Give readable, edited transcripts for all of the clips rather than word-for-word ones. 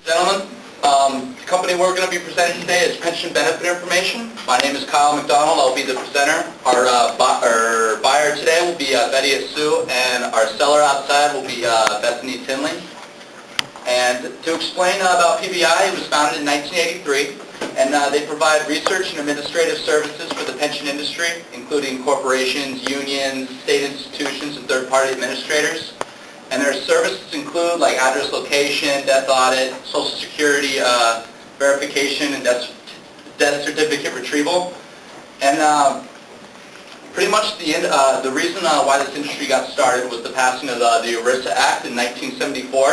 Gentlemen, the company we're going to be presenting today is Pension Benefit Information. My name is Kyle McDonald. I'll be the presenter. Our buyer today will be Betty Asu, and our seller outside will be Bethany Tinley. And to explain about PBI, it was founded in 1983, and they provide research and administrative services for the pension industry, including corporations, unions, state institutions, and third-party administrators. And their services include like address location, death audit, Social Security verification, and death certificate retrieval. And pretty much the reason why this industry got started was the passing of the ERISA Act in 1974,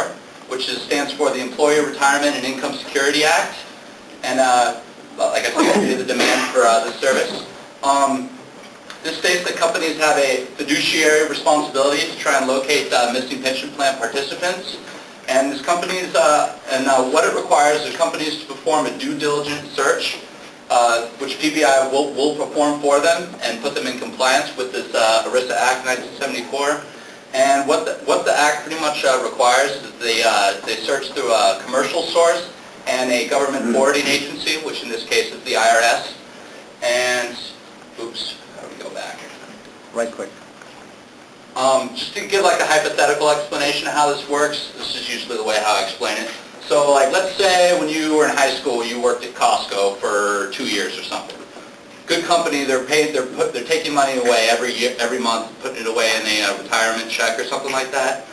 which stands for the Employee Retirement and Income Security Act. And like I said, created the demand for this service. This states that companies have a fiduciary responsibility to try and locate missing pension plan participants. And this companies, what it requires is companies to perform a due diligence search, which PBI will perform for them and put them in compliance with this ERISA Act 1974. And what the Act pretty much requires is they search through a commercial source and a government forwarding agency, which in this case is the IRS. And, oops. Go back. Right click. Just to give like a hypothetical explanation of how this works, this is usually the way how I explain it. So like let's say when you were in high school you worked at Costco for 2 years or something. Good company, they're taking money away every month, putting it away in a retirement check or something like that.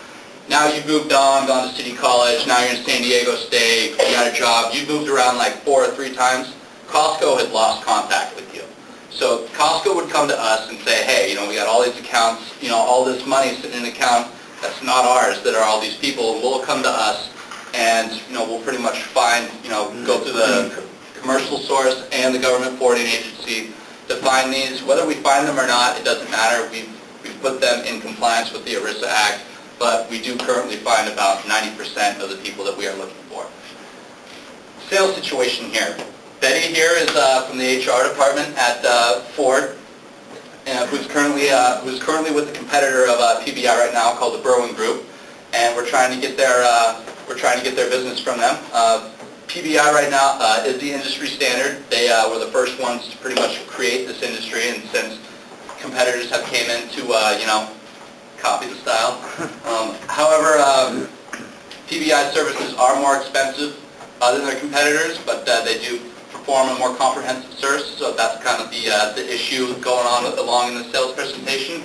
Now you've moved on, gone to City College, now you're in San Diego State, you got a job, you've moved around like 4 or 3 times. Costco had lost contact with you. So Costco would come to us and say, hey, we got all these accounts, all this money sitting in an account that's not ours, that are all these people. We'll come to us and, we'll pretty much find, go through the commercial source and the government forwarding agency to find these. Whether we find them or not, it doesn't matter. We've put them in compliance with the ERISA Act, but we do currently find about 90% of the people that we are looking for. Sales situation here. Betty here is from the HR department at Ford, who's currently with the competitor of PBI right now called the Berwyn Group, and we're trying to get their business from them. PBI right now is the industry standard. They were the first ones to pretty much create this industry, and since competitors have came in to copy the style. However, PBI services are more expensive than their competitors, but they do perform a more comprehensive service, so that's kind of the issue going on along in the sales presentation.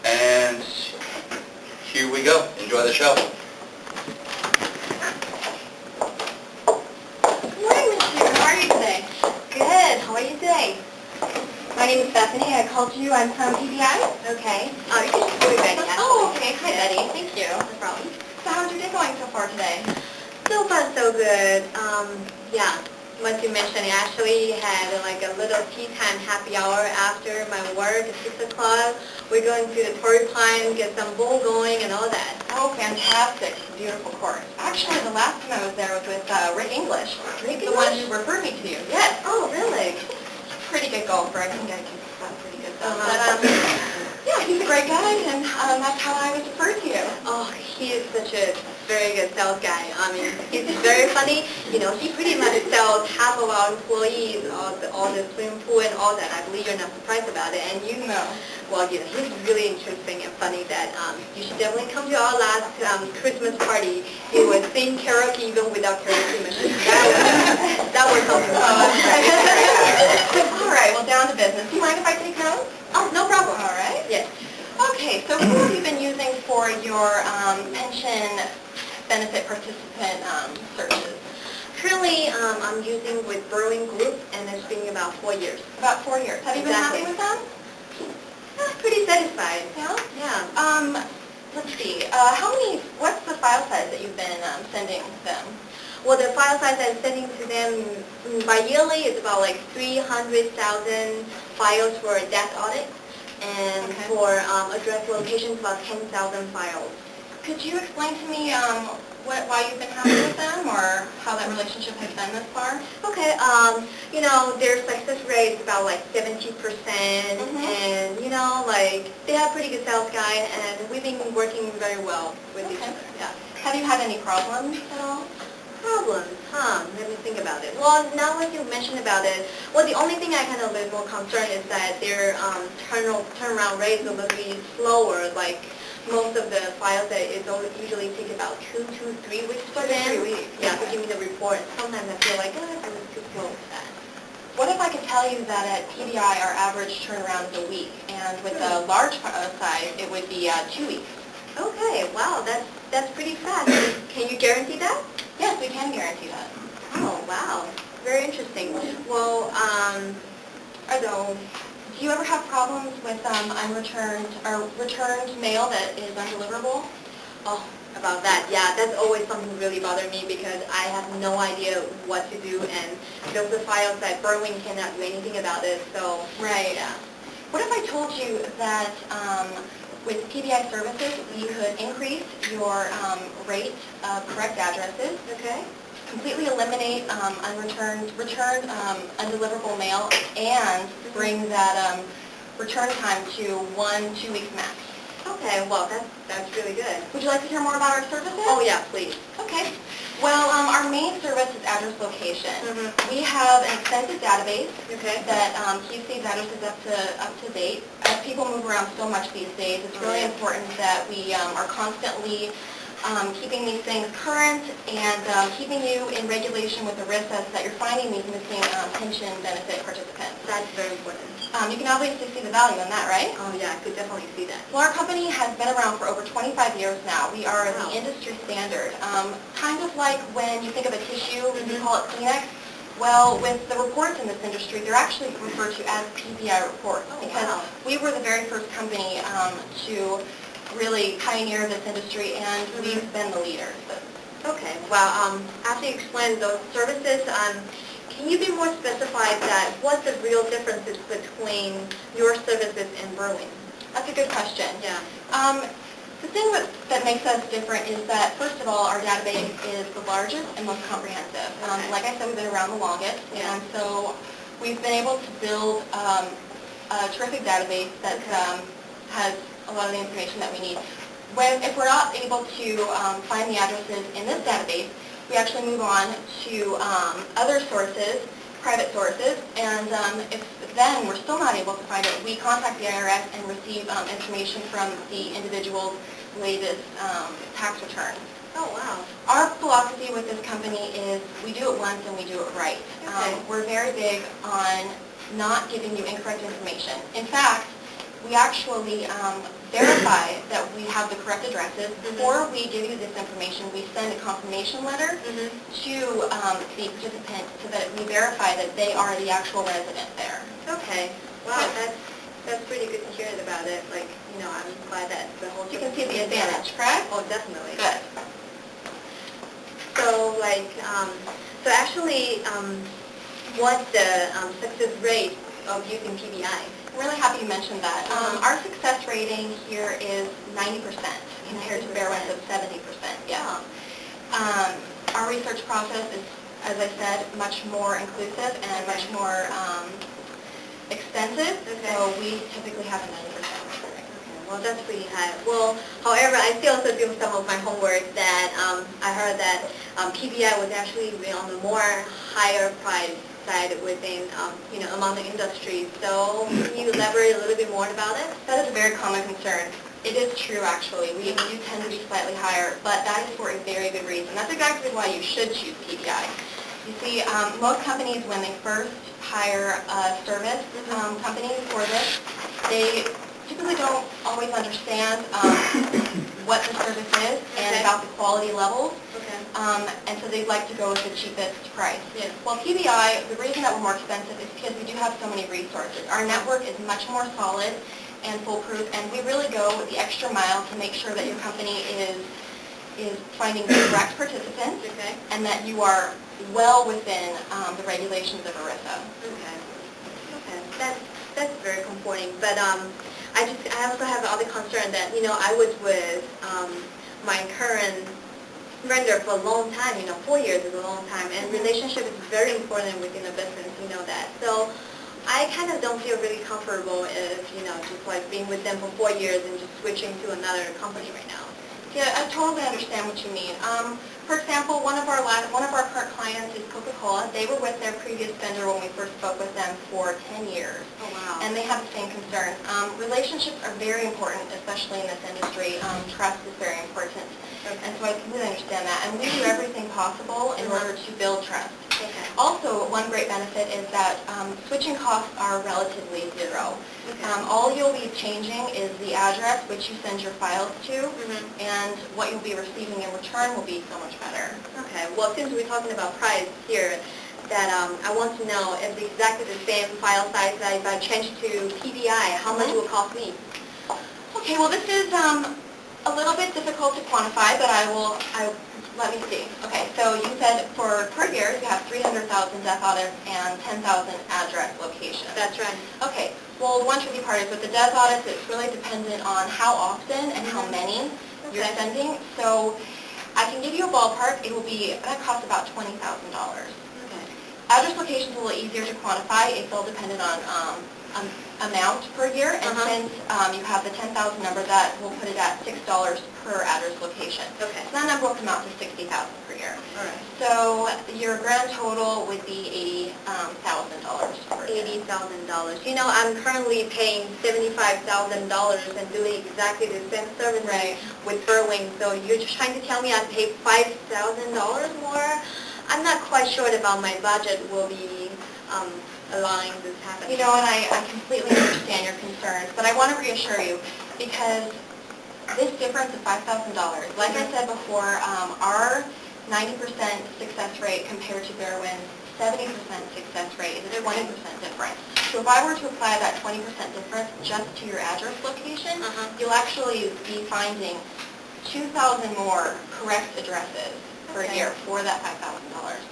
And here we go. Enjoy the show. Good morning, Ms. Sue. How are you today? Good. How are you today? My name is Bethany. I called you. I'm from PBI. Okay. You can just call me Betty, actually. Oh, okay. Hi, Betty. Thank you. No problem. So how's your day going so far today? So far, so good. Yeah. As you mentioned, I actually had like a little tea time happy hour after my work at 6 o'clock. We're going to the Torrey Pine, get some bowl going and all that. Oh, fantastic. Beautiful course. Actually, the last time I was there was with Rick English. Rick English? The one who referred me to you. Yes. Oh, really? Pretty good golfer. I think I can play pretty good though. Yeah, he's a great guy, and that's how I was referred to you. Oh, he is such a very good sales guy. I mean, he's very funny. He pretty much sells half of our employees, all the swimming pool and all that. I believe you're not surprised about it. And well, he's really interesting and funny that you should definitely come to our last Christmas party. He was sing karaoke even without karaoke machine. That was something. All right, well, down to business. Do you mind if I take notes? Oh, no problem. All right. Yes. Okay, so who have you been using for your pension benefit participant searches? Currently, I'm using with Berwyn Group, and it's been about 4 years. About 4 years. Have you been happy with them? Pretty satisfied. Yeah? Yeah. Let's see. What's the file size that you've been sending them? Well, the file size I'm sending to them by yearly is about like 300,000 files for a death audit, and for address locations about 10,000 files. Could you explain to me why you've been happy with them, or how that relationship has been this far? Okay, their success rate is about like 70%, and they have pretty good sales guy, and we've been working very well with each other. Yeah. Have you had any problems at all? problems, huh? Let me think about it. Well, now that you mentioned about it, well, the only thing I kind of a bit more concerned is that their turnaround rate is a little bit slower. Like most of the files that it usually take about 2 to 3 weeks for them. 2 to 3 weeks. Yeah, to give me the report. Sometimes I feel like, oh, it was too slow with that. What if I could tell you that at PBI our average turnaround is a week, and with the large size it would be 2 weeks? Okay, wow, that's pretty fast. Can you guarantee that? Yes, we can guarantee that. Oh, wow. Very interesting. Well, So, do you ever have problems with unreturned or returned mail that is undeliverable? oh, about that, yeah, that's always something really bothered me because I have no idea what to do, and those are files that Berwyn cannot do anything about it, so... Right. Yeah. What if I told you that with PBI services we could increase your rate of correct addresses, Okay. completely eliminate returned undeliverable mail, and bring that return time to 1-2 weeks max? Okay, well, that's really good. Would you like to hear more about our services? Oh, yeah, please. Okay. Well, our main service is address location. Mhm. We have an extensive database Okay. that keeps these addresses up to date. As people move around so much these days, it's really important that we are constantly keeping these things current and keeping you in regulation with ERISA so that you're finding these missing pension benefit participants. That's very important. You can obviously see the value in that, right? Oh, yeah, I could definitely see that. Well, our company has been around for over 25 years now. We are Wow. the industry standard. Kind of like when you think of a tissue, we Mhm. call it Kleenex. Well, with the reports in this industry, they're actually referred to as PBI reports Oh, because wow. we were the very first company to really pioneer this industry, and Mhm. we've been the leaders. Okay, well, after you explain those services, can you be more specified that what the real differences between your services and Berwyn? That's a good question. Yeah. The thing that makes us different is that, first of all, our database is the largest and most comprehensive. Okay. Like I said, we've been around the longest, Yeah. and so we've been able to build a terrific database that has a lot of the information that we need. If we're not able to find the addresses in this database, we actually move on to other sources, private sources, and if then we're still not able to find it, we contact the IRS and receive information from the individual's latest tax return. Oh, wow. Our philosophy with this company is we do it once and we do it right. Okay. We're very big on not giving you incorrect information. In fact, we actually verify that we have the correct addresses. Before we give you this information, we send a confirmation letter Mhm. to the participant so that we verify that they are the actual resident there. Okay. Wow, that's pretty good to hear about it. Like, I'm glad that the whole... You can see the advantage, correct? Oh, definitely. Good. So, so actually, what's the success rate of using PBI? I'm really happy you mentioned that. Our success rating here is 90% compared to Berwyn's of 70%. Yeah. Our research process is, as I said, much more inclusive and much more extensive. Okay. So we typically have a 90% rating. Well, that's pretty high. Well, however, I still also do some of my homework that I heard that PBI was actually on the more higher price side within, among the industry. So can you elaborate a little bit more about it? That is a very common concern. It is true, actually. We do tend to be slightly higher, but that is for a very good reason. That's exactly why you should choose PBI. You see, most companies, when they first hire a service company for this, they typically don't always understand what the service is and about the quality levels. Okay. And so they'd like to go with the cheapest price. Yeah. Well, PBI, the reason that we're more expensive is because we do have so many resources. Our network is much more solid and foolproof, and we really go the extra mile to make sure that your company is finding the correct participants Okay. and that you are well within the regulations of ERISA. Okay. Okay. That's very comforting. But I also have other concern that I was with my current vendor for a long time. 4 years is a long time, and relationship is very important within a business. You know that. So I kind of don't feel really comfortable if just like being with them for 4 years and just switching to another company right now. Yeah, I totally understand what you mean. For example, one of our current clients is Coca-Cola. They were with their previous vendor when we first spoke with them for 10 years. Oh, wow. And they have the same concerns. Relationships are very important, especially in this industry. Trust is very important. Okay. And so I completely understand that. And we do everything possible in order to build trust. Okay. Also, one great benefit is that switching costs are relatively zero. Okay. All you'll be changing is the address which you send your files to, and what you'll be receiving in return will be so much better. Okay, well, since we're talking about price here, that I want to know if it's exactly the same file size that if I change to PBI, how much it will cost me? Okay, well, this is a little bit difficult to quantify, but let me see. Okay, so you said for per year you have 300,000 death audits and 10,000 address locations. That's right. Okay, well, the one tricky part is with the death audits, it's really dependent on how often and how many you're Okay. sending. So I can give you a ballpark. It will be, that costs about $20,000. Okay. Address locations are a little easier to quantify. It's all dependent on amount per year, and since you have the 10,000 number, that will put it at $6 per address location. Okay. So that number will come out to $60,000 per year. All right. So your grand total would be $80,000 per year. $80,000. You know, I'm currently paying $75,000 and doing exactly the same service Right. with Berwing. So you're just trying to tell me I pay $5,000 more? I'm not quite sure about my budget will be allowing this happen. You know, and I completely understand your concerns, but I want to reassure you, because this difference of $5,000, like I said before, our 90% success rate compared to Berwyn's 70% success rate is a 20% difference. So if I were to apply that 20% difference just to your address location, you'll actually be finding 2,000 more correct addresses per year for that $5,000.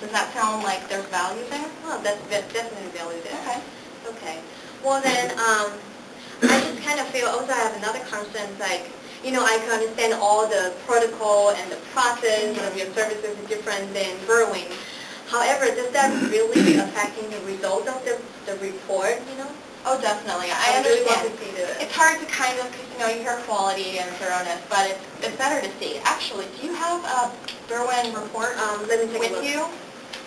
Does that sound like there's value there? Oh, that's definitely value there. Okay. Okay. Well then, I just kind of feel also I have another concern, like, you know, I can understand all the protocol and the process of your services is different than Berwing. However, does that really affecting the result of the report, you know? Oh, definitely. I really want understand. to see the... It's hard to kind of, because, you know, you hear quality and thoroughness, but it's better to see. Actually, do you have a Berwyn report let me take with a look. you?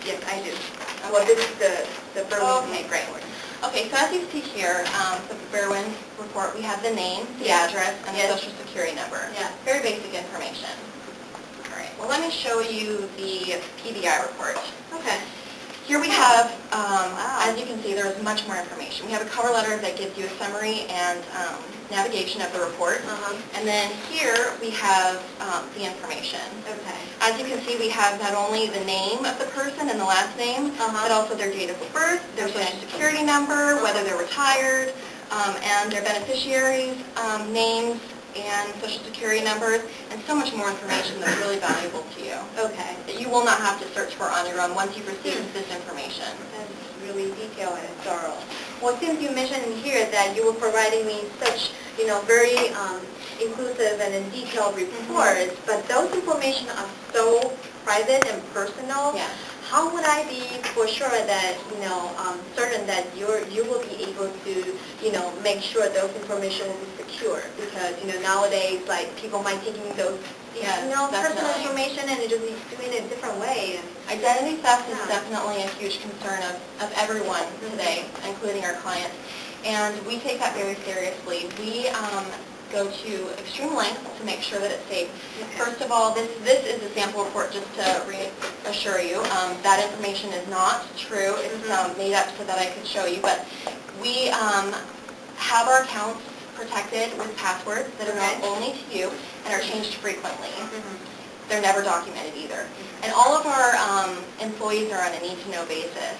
Yes, I do. Well, this is the Berwyn Okay, great. Okay, so as you see here, the Berwyn report, we have the name, the address, and the social security number. Yeah. Very basic information. All right, well, let me show you the PBI report. Okay. Here we have, as you can see, there is much more information. We have a cover letter that gives you a summary and navigation of the report. And then here we have the information. Okay. As you can see, we have not only the name of the person and the last name, but also their date of birth, their social security number, whether they're retired, and their beneficiaries' names and social security numbers, and so much more information that's really valuable to you. Okay. That you will not have to search for on your own once you've received this information. That's really detailed and thorough. Well, since you mentioned in here that you were providing me such, you know, very inclusive and detailed reports, but those information are so private and personal. Yeah. How would I be for sure that, you know, certain that you will be able to, you know, make sure those information will be secure? Because, you know, nowadays, like, people might taking those, you know, personal information and just doing it a different way. And Identity theft is definitely a huge concern of everyone today, including our clients. And we take that very seriously. We go to extreme lengths to make sure that it's safe. First of all, this is a sample report just to reassure you. That information is not true. It's made up so that I could show you. But we have our accounts protected with passwords that are known only to you and are changed frequently. They're never documented either. And all of our employees are on a need-to-know basis.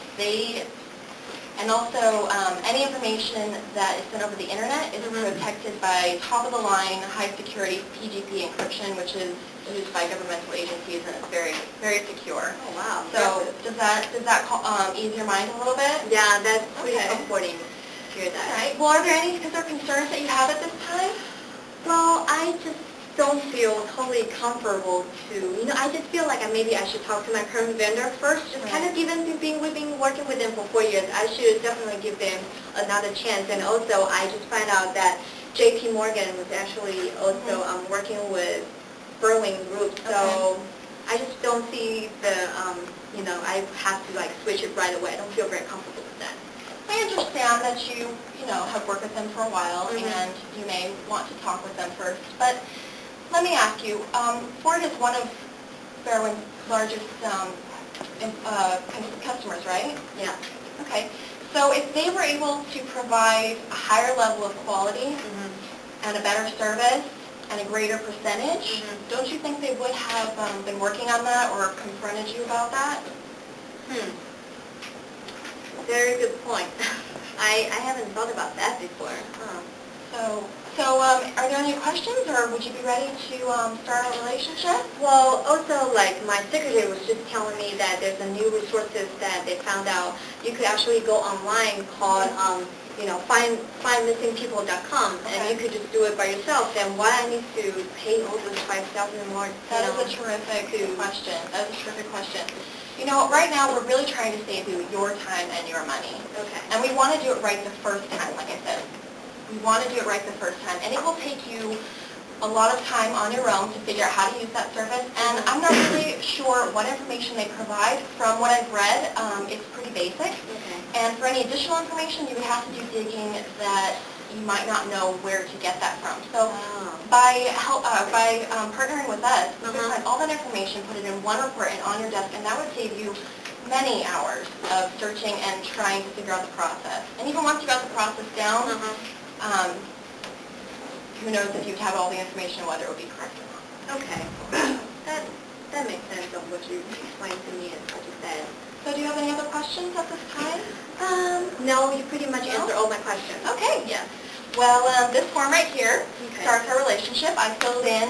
And also, any information that is sent over the internet is protected by top-of-the-line, high-security PGP encryption, which is used by governmental agencies, and it's very, very secure. oh, wow. So does that ease your mind a little bit? Yeah, that's pretty comforting to hear that. All right. Well, are there any particular concerns that you have at this time? Well, I just don't feel totally comfortable to, you know, I just feel like maybe I should talk to my current vendor first, just kind of given we've been working with them for 4 years. I should definitely give them another chance. And also, I just find out that JP Morgan was actually also working with Berlin group, so I just don't see the, I have to like switch it right away. I don't feel very comfortable with that. I understand that you have worked with them for a while, Mhm. and you may want to talk with them first. But let me ask you, Ford is one of Fairwind's largest customers, right? Yeah. Okay. So if they were able to provide a higher level of quality and a better service and a greater percentage, don't you think they would have been working on that or confronted you about that? Very good point. I haven't thought about that before. So are there any questions, or would you be ready to start a relationship? Well, also, like, my secretary was just telling me that there's a new resources that they found out. You could actually go online called, findmissingpeople.com, and you could just do it by yourself. Then why I need to pay all those $5,000 and more? That is a terrific question. That is a terrific question. You know, right now we're really trying to save you your time and your money. Okay. And we want to do it right the first time, like I said. We want to do it right the first time. And it will take you a lot of time on your own to figure out how to use that service. And I'm not really sure what information they provide. From what I've read, it's pretty basic. Okay. And for any additional information, you would have to do digging that you might not know where to get that from. So by partnering with us, you can find all that information, put it in one report and on your desk, and that would save you many hours of searching and trying to figure out the process. And even once you got the process down, who knows if you'd have all the information, whether it would be correct or not. Okay. That makes sense of what you explained to me and what you said. So do you have any other questions at this time? No, you pretty much answered all my questions. Okay. Yes. Well, this form right here Okay. starts our relationship. I filled in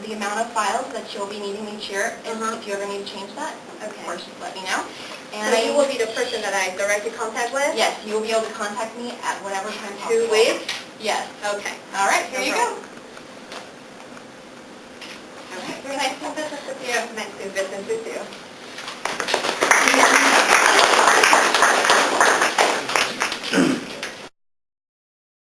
the amount of files that you'll be needing each year. If you ever need to change that, of course, just let me know. And So you will be the person that I directly contact with? Yes, you will be able to contact me at whatever time 2 possible. weeks? Yes. Okay. All right, here No you problem. go.